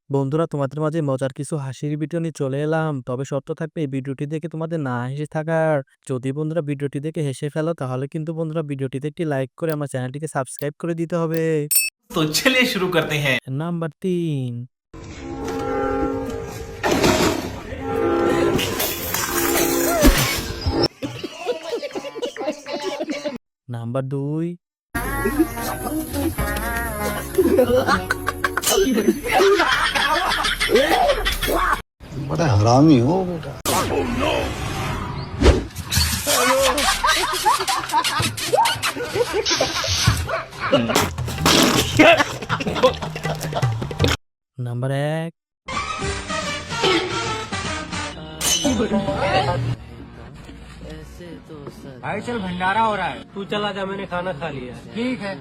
বন্ধুরা, তোমাদের মাঝে মজার কিছু হাসির ভিডিও নিয়ে চলে এলাম। তবে শর্ত থাকবে এই ভিডিওটি দেখে তোমাদের না হেসে থাকার। যদি বন্ধুরা ভিডিওটি দেখে হেসে ফেলো তাহলে কিন্তু বন্ধুরা ভিডিওটিতে একটি লাইক করে আমার চ্যানেলটিকে সাবস্ক্রাইব করে দিতে হবে। तो चलिए शुरू करते हैं। নাম্বার 3। নাম্বার 2। बड़ा हरामी हो बेटा। নাম্বার 1। भाई चल भंडारा हो रहा है, तू चला जा, मैंने खाना खा लिया। ठीक है।